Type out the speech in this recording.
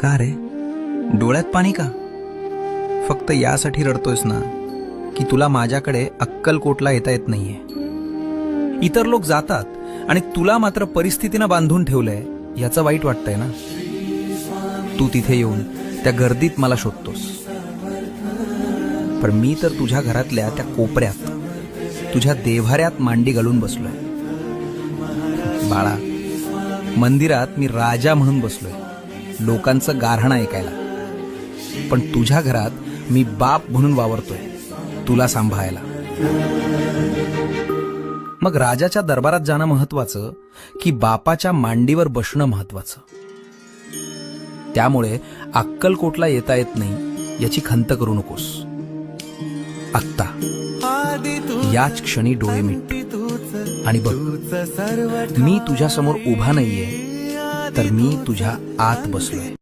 का रे, डोळ्यात पाणी का? फक्त यासाठी रडतोयस ना की तुला माझ्याकडे अक्कलकोटला येता येत नाहीये. इतर लोक जातात आणि तुला मात्र परिस्थितीनं बांधून ठेवलंय याचं वाईट वाटतंय ना. तू तिथे येऊन त्या गर्दीत मला शोधतोस, पण मी तर तुझ्या घरातल्या त्या कोपऱ्यात तुझ्या देव्हाऱ्यात मांडी घालून बसलोय. बाळा, मंदिरात मी राजा म्हणून बसलोय लोकांचं गाऱ्हाणं ऐकायला, पण तुझ्या घरात मी बाप म्हणून वावरतोय तुला सांभाळायला. मग राजाच्या दरबारात जाणं महत्वाचं की बापाच्या मांडीवर बसणं महत्वाचं? त्यामुळे अक्कलकोटला येता येत नाही याची खंत करू नकोस. आत्ता याच क्षणी डोळे मिट आणि बघ, मी तुझ्या समोर उभा नाहीये, तर मी तुझ्या आत बसलोय.